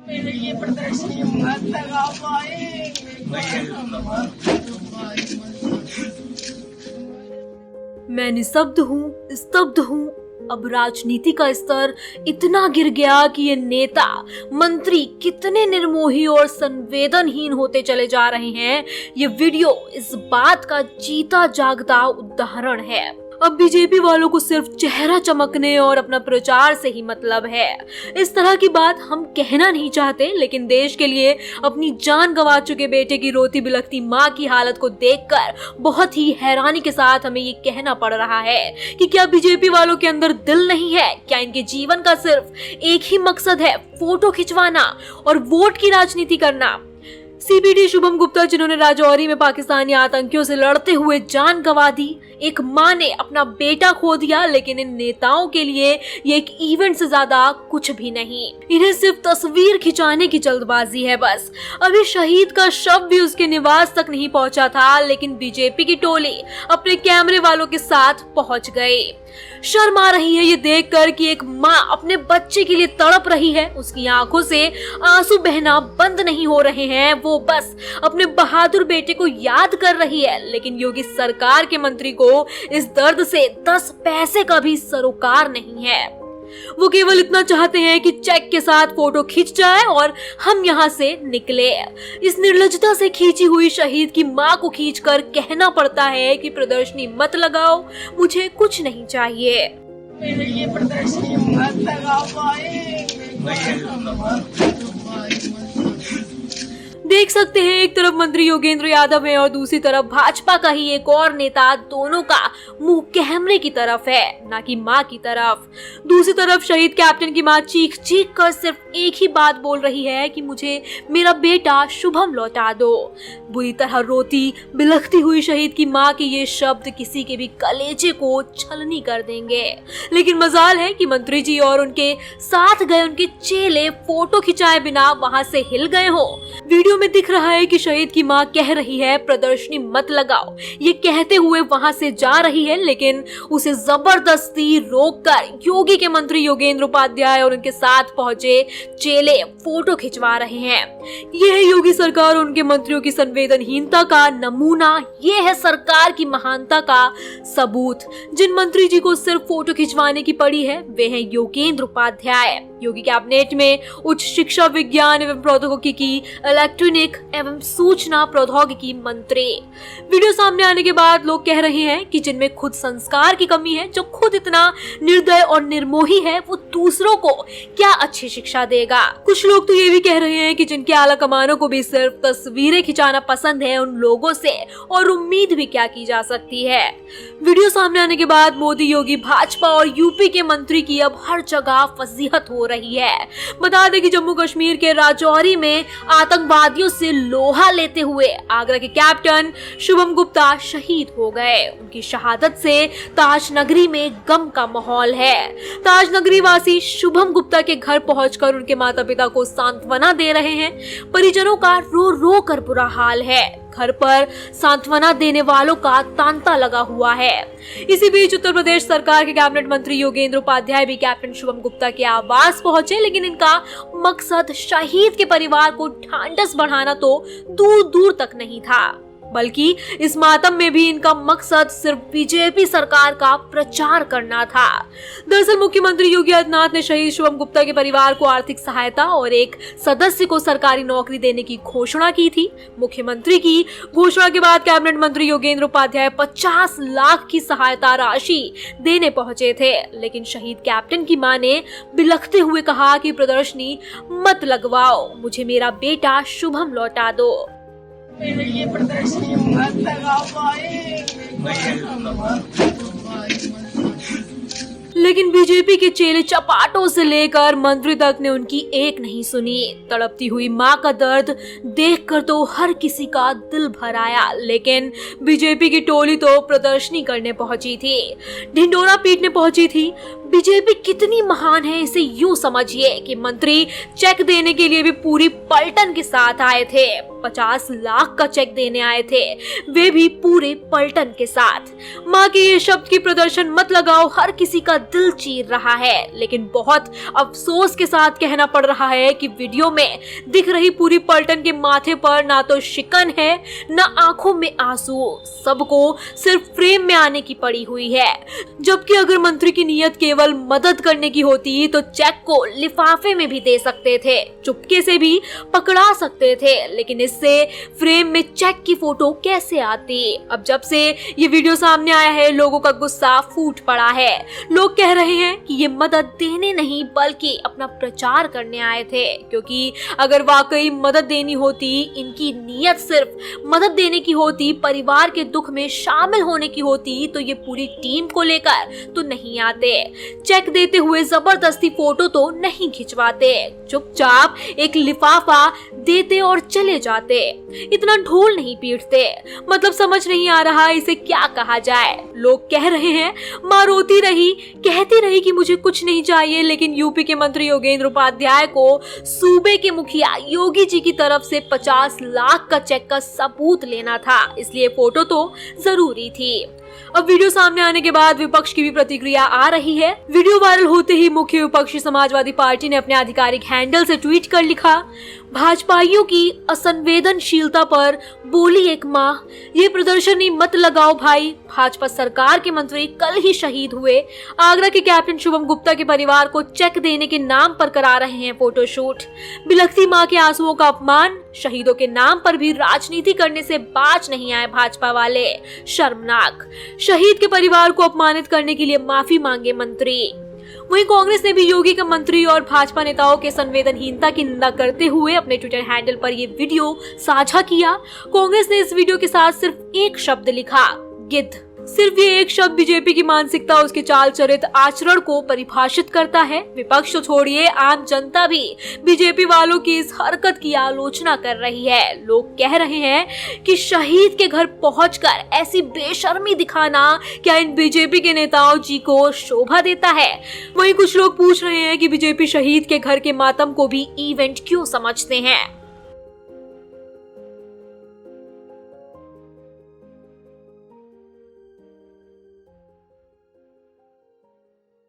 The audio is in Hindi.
ये प्रदर्शनी मत लगा पाए। मैं निस्तब्ध हूँ, स्तब्ध हूँ। अब राजनीति का स्तर इतना गिर गया कि ये नेता मंत्री कितने निर्मोही और संवेदनहीन होते चले जा रहे हैं। ये वीडियो इस बात का जीता जागता उदाहरण है। अब बीजेपी वालों को सिर्फ चेहरा चमकने और अपना प्रचार से ही मतलब है। इस तरह की बात हम कहना नहीं चाहते, लेकिन देश के लिए अपनी जान गंवा चुके बेटे की रोती बिलखती माँ की हालत को देखकर बहुत ही हैरानी के साथ हमें ये कहना पड़ रहा है कि क्या बीजेपी वालों के अंदर दिल नहीं है? क्या इनके जीवन का सिर्फ एक ही मकसद है, फोटो खिंचवाना और वोट की राजनीति करना? सीपीडी शुभम गुप्ता, जिन्होंने राजौरी में पाकिस्तानी आतंकियों से लड़ते हुए जान गंवा दी, एक मां ने अपना बेटा खो दिया, लेकिन इन नेताओं के लिए ये एक इवेंट से ज्यादा कुछ भी नहीं। इन्हें सिर्फ तस्वीर खिंचाने की जल्दबाजी है बस। अभी शहीद का शव भी उसके निवास तक नहीं पहुंचा था, लेकिन बीजेपी की टोली अपने कैमरे वालों के साथ पहुंच गई। शर्म आ रही है ये देखकर कि एक माँ अपने बच्चे के लिए तड़प रही है। उसकी आंखों से आंसू बहना बंद नहीं हो रहे हैं। वो बस अपने बहादुर बेटे को याद कर रही है, लेकिन योगी सरकार के मंत्री को इस दर्द से 10 पैसे का भी सरोकार नहीं है। वो केवल इतना चाहते हैं कि चेक के साथ फोटो खींच जाए और हम यहाँ से निकले। इस निर्लज्जता से खींची हुई शहीद की माँ को खींचकर कहना पड़ता है कि प्रदर्शनी मत लगाओ, मुझे कुछ नहीं चाहिए। ये प्रदर्शनी मत लगा पाए। देख सकते हैं, एक तरफ मंत्री योगेंद्र यादव है और दूसरी तरफ भाजपा का ही एक और नेता। दोनों का मुंह कैमरे की तरफ है, ना कि मां की तरफ। दूसरी तरफ शहीद कैप्टन की मां चीख चीख कर सिर्फ एक ही बात बोल रही है कि मुझे मेरा बेटा शुभम लौटा दो। बुरी तरह रोती बिलखती हुई शहीद की मां के ये शब्द किसी के भी कलेजे को छलनी कर देंगे। लेकिन मजाल है कि मंत्री जी और उनके साथ गए उनके चेले फोटो खिंचाए बिना वहां से हिल गए हो। वीडियो में दिख रहा है कि शहीद की मां कह रही है प्रदर्शनी मत लगाओ, ये कहते हुए वहां से जा रही है, लेकिन उसे जबरदस्ती रोककर योगी के मंत्री योगेंद्र उपाध्याय और उनके साथ पहुंचे चेले फोटो खिंचवा रहे हैं। यह है योगी सरकार और उनके मंत्रियों की संवेदनहीनता का नमूना। ये है सरकार की महानता का सबूत। जिन मंत्री जी को सिर्फ फोटो खिंचवाने की पड़ी है वे हैं योगेंद्र उपाध्याय, योगी कैबिनेट में उच्च शिक्षा, विज्ञान एवं प्रौद्योगिकी, इलेक्ट्रॉनिक एवं सूचना प्रौद्योगिकी मंत्री। वीडियो सामने आने के बाद लोग कह रहे हैं कि जिनमें खुद संस्कार की कमी है, जो खुद इतना निर्दय और निर्मोही है, वो दूसरों को क्या अच्छी शिक्षा देगा। कुछ लोग तो ये भी कह रहे हैं कि जिनके आला कमानों को भी सिर्फ तस्वीरें खिंचाना पसंद है, उन लोगों से और उम्मीद भी क्या की जा सकती है। वीडियो सामने आने के बाद मोदी, योगी, भाजपा और यूपी के मंत्री की अब हर जगह फजीहत हो रही है। बता दें कि जम्मू कश्मीर के राजौरी में आतंकवादियों से लोहा लेते हुए आगरा के कैप्टन शुभम गुप्ता शहीद हो गए। उनकी शहादत से ताज नगरी में गम का माहौल है। ताज नगरी वासी शुभम गुप्ता के घर पहुंचकर उनके माता पिता को सांत्वना दे रहे हैं। परिजनों का रो रो कर बुरा हाल है। घर पर सांत्वना देने वालों का तांता लगा हुआ है। इसी बीच उत्तर प्रदेश सरकार के कैबिनेट मंत्री योगेंद्र उपाध्याय भी कैप्टन शुभम गुप्ता के आवास पहुंचे, लेकिन इनका मकसद शहीद के परिवार को ढांढस बढ़ाना तो दूर दूर तक नहीं था, बल्कि इस मातम में भी इनका मकसद सिर्फ बीजेपी सरकार का प्रचार करना था। दरअसल मुख्यमंत्री योगी आदित्यनाथ ने शहीद शुभम गुप्ता के परिवार को आर्थिक सहायता और एक सदस्य को सरकारी नौकरी देने की घोषणा की थी। मुख्यमंत्री की घोषणा के बाद कैबिनेट मंत्री योगेंद्र उपाध्याय 50 लाख की सहायता राशि देने पहुंचे थे, लेकिन शहीद कैप्टन की मां ने बिलखते हुए कहा कि प्रदर्शनी मत लगवाओ, मुझे मेरा बेटा शुभम लौटा दो। ये प्रदर्शनी मत लगा पाए। लेकिन बीजेपी के चेले चपाटों से लेकर मंत्री तक ने उनकी एक नहीं सुनी। तड़पती हुई मां का दर्द देखकर तो हर किसी का दिल भर आया, लेकिन बीजेपी की टोली तो प्रदर्शनी करने पहुंची थी, ढिंडोरा पीटने पहुंची थी। बीजेपी कितनी महान है इसे यूं समझिए कि मंत्री चेक देने के लिए भी पूरी पलटन के साथ आए थे। 50 लाख का चेक देने आए थे, वे भी पूरे पलटन के साथ। माँ के ये शब्द की प्रदर्शन मत लगाओ हर किसी का दिल चीर रहा है, लेकिन बहुत अफसोस के साथ कहना पड़ रहा है कि वीडियो में दिख रही पूरी पलटन के माथे पर ना तो शिकन है ना आंखों में आंसू, सबको सिर्फ फ्रेम में आने की पड़ी हुई है। जबकि अगर मंत्री की नीयत केवल मदद करने की होती तो चेक को लिफाफे में भी दे सकते थे, चुपके से भी पकड़ा सकते थे, लेकिन इससे फ्रेम में चेक की फोटो कैसे आती। अब जब से ये वीडियो सामने आया है लोगों का गुस्सा फूट पड़ा है। लोग कह रहे हैं कि ये मदद देने नहीं बल्कि अपना प्रचार करने आए थे, क्योंकि अगर वाकई मदद देनी होती, इनकी नीयत सिर्फ मदद देने की होती, परिवार के दुख में शामिल होने की होती, तो ये पूरी टीम को लेकर तो नहीं आते, चेक देते हुए जबरदस्ती फोटो तो नहीं खिंचवाते, चुपचाप एक लिफाफा देते और चले जाते, इतना ढोल नहीं पीटते। मतलब समझ नहीं आ रहा इसे क्या कहा जाए। लोग कह रहे हैं माँ रोती रही, कहती रही कि मुझे कुछ नहीं चाहिए, लेकिन यूपी के मंत्री योगेंद्र उपाध्याय को सूबे के मुखिया योगी जी की तरफ से 50 लाख का चेक का सबूत लेना था, इसलिए फोटो तो जरूरी थी। अब वीडियो सामने आने के बाद विपक्ष की भी प्रतिक्रिया आ रही है। वीडियो वायरल होते ही मुख्य विपक्षी समाजवादी पार्टी ने अपने आधिकारिक हैंडल से ट्वीट कर लिखा, भाजपाइयों की असंवेदनशीलता पर बोली एक माँ, ये प्रदर्शनी मत लगाओ भाई। भाजपा सरकार के मंत्री कल ही शहीद हुए। आगरा के कैप्टन शुभम गुप्ता के परिवार को चेक देने के नाम पर करा रहे हैं फोटोशूट। बिलखती माँ के आंसुओं का अपमान, शहीदों के नाम पर भी राजनीति करने से बाज नहीं आए भाजपा वाले, शर्मनाक। शहीद के परिवार को अपमानित करने के लिए माफी मांगे मंत्री। वहीं कांग्रेस ने भी योगी का मंत्री और भाजपा नेताओं के संवेदनहीनता की निंदा करते हुए अपने ट्विटर हैंडल पर ये वीडियो साझा किया। कांग्रेस ने इस वीडियो के साथ सिर्फ एक शब्द लिखा, गिद्ध। सिर्फ ये एक शब्द बीजेपी की मानसिकता, उसके चाल चरित्र, आचरण को परिभाषित करता है। विपक्ष तो छोड़िए, आम जनता भी बीजेपी वालों की इस हरकत की आलोचना कर रही है। लोग कह रहे हैं कि शहीद के घर पहुंचकर ऐसी बेशर्मी दिखाना क्या इन बीजेपी के नेताओं जी को शोभा देता है। वहीं कुछ लोग पूछ रहे हैं कि बीजेपी शहीद के घर के मातम को भी इवेंट क्यों समझते हैं।